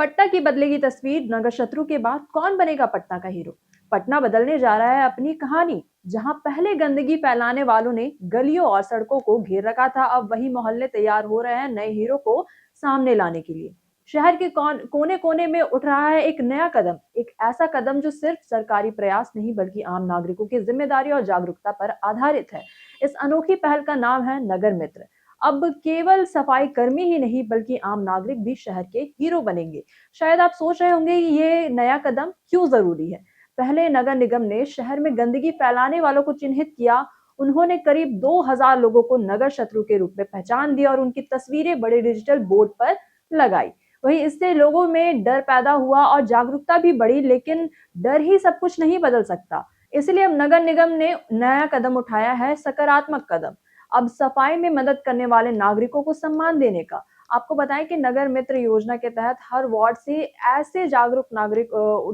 पटना की बदलेगी तस्वीर, नगर शत्रु के बाद कौन बनेगा पटना का हीरो? पटना बदलने जा रहा है अपनी कहानी। जहां पहले गंदगी फैलाने वालों ने गलियों और सड़कों को घेर रखा था, अब वही मोहल्ले तैयार हो रहे हैं नए हीरो को सामने लाने के लिए। शहर के कोने कोने में उठ रहा है एक नया कदम, एक ऐसा कदम जो सिर्फ सरकारी प्रयास नहीं बल्कि आम नागरिकों की जिम्मेदारी और जागरूकता पर आधारित है। इस अनोखी पहल का नाम है नगर मित्र। अब केवल सफाई कर्मी ही नहीं बल्कि आम नागरिक भी शहर के हीरो बनेंगे। शायद आप सोच रहे होंगे ये नया कदम क्यों जरूरी है। पहले नगर निगम ने शहर में गंदगी फैलाने वालों को चिन्हित किया। उन्होंने करीब 2000 लोगों को नगर शत्रु के रूप में पहचान दिया और उनकी तस्वीरें बड़े डिजिटल बोर्ड पर लगाई। वहीं इससे लोगों में डर पैदा हुआ और जागरूकता भी बढ़ी, लेकिन डर ही सब कुछ नहीं बदल सकता। इसलिए अब नगर निगम ने नया कदम उठाया है, सकारात्मक कदम। अब सफाई में मदद करने वाले नागरिकों को सम्मान देने का। आपको बताएं कि नगर मित्र योजना के तहत हर वार्ड से ऐसे जागरूक नागरिक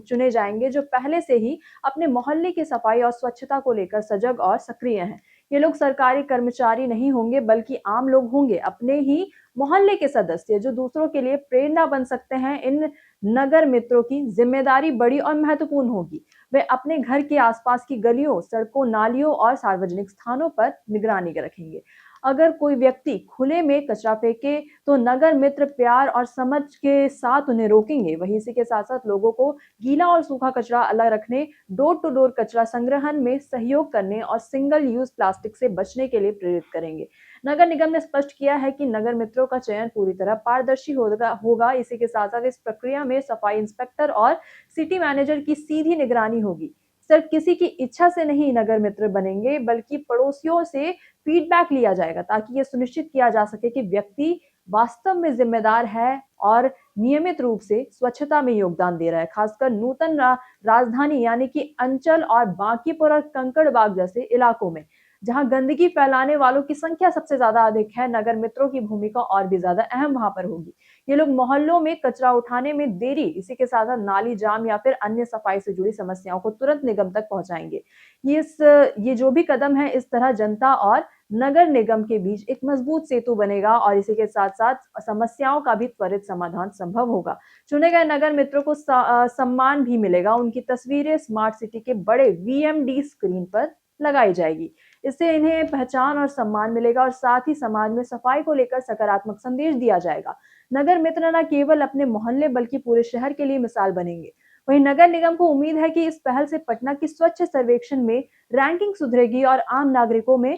चुने जाएंगे जो पहले से ही अपने मोहल्ले की सफाई और स्वच्छता को लेकर सजग और सक्रिय हैं। ये लोग सरकारी कर्मचारी नहीं होंगे बल्कि आम लोग होंगे, अपने ही मोहल्ले के सदस्य जो दूसरों के लिए प्रेरणा बन सकते हैं। इन नगर मित्रों की जिम्मेदारी बड़ी और महत्वपूर्ण होगी। वे अपने घर के आसपास की गलियों, सड़कों, नालियों और सार्वजनिक स्थानों पर निगरानी रखेंगे। अगर कोई व्यक्ति खुले में कचरा फेंके तो नगर मित्र प्यार और समझ के साथ उन्हें रोकेंगे। वहीं इसी के साथ साथ लोगों को गीला और सूखा कचरा अलग रखने, डोर टू डोर कचरा संग्रहण में सहयोग करने और सिंगल यूज प्लास्टिक से बचने के लिए प्रेरित करेंगे। नगर निगम ने स्पष्ट किया है कि नगर मित्रों का चयन पूरी तरह पारदर्शी होगा। इसी के साथ साथ इस प्रक्रिया में सफाई इंस्पेक्टर और सिटी मैनेजर की सीधी निगरानी होगी। सिर्फ किसी की इच्छा से नहीं नगर मित्र बनेंगे बल्कि पड़ोसियों से फीडबैक लिया जाएगा ताकि ये सुनिश्चित किया जा सके कि व्यक्ति वास्तव में जिम्मेदार है और नियमित रूप से स्वच्छता में योगदान दे रहा है। खासकर नूतन राजधानी यानी कि अंचल और बांकीपुर और कंकड़बाग जैसे इलाकों में जहां गंदगी फैलाने वालों की संख्या सबसे ज्यादा अधिक है, नगर मित्रों की भूमिका और भी ज्यादा अहम वहां पर होगी। ये लोग मोहल्लों में कचरा उठाने में देरी, इसी के साथ साथ नाली जाम या फिर अन्य सफाई से जुड़ी समस्याओं को तुरंत निगम तक पहुंचाएंगे। ये जो भी कदम है, इस तरह जनता और नगर निगम के बीच एक मजबूत सेतु बनेगा और इसी के साथ साथ समस्याओं का भी त्वरित समाधान संभव होगा। चुने गए नगर मित्रों को सम्मान भी मिलेगा। उनकी तस्वीरें स्मार्ट सिटी के बड़े वीएमडी स्क्रीन पर लगाई जाएगी। इससे इन्हें पहचान और सम्मान मिलेगा और साथ ही समाज में सफाई को लेकर सकारात्मक संदेश दिया जाएगा। नगर मित्र न केवल अपने मोहल्ले बल्कि पूरे शहर के लिए मिसाल बनेंगे। वहीं नगर निगम को उम्मीद है कि इस पहल से पटना की स्वच्छ सर्वेक्षण में रैंकिंग सुधरेगी और आम नागरिकों में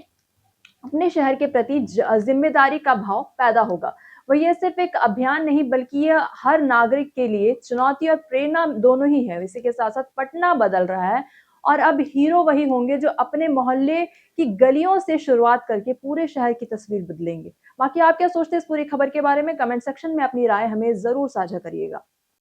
अपने शहर के प्रति जिम्मेदारी का भाव पैदा होगा। वह यह सिर्फ एक अभियान नहीं बल्कि यह हर नागरिक के लिए चुनौती और प्रेरणा दोनों ही है। इसी के साथ साथ पटना बदल रहा है और अब हीरो वही होंगे जो अपने मोहल्ले की गलियों से शुरुआत करके पूरे शहर की तस्वीर बदलेंगे। बाकी आप क्या सोचते हैं इस पूरी खबर के बारे में? कमेंट सेक्शन में अपनी राय हमें जरूर साझा करिएगा।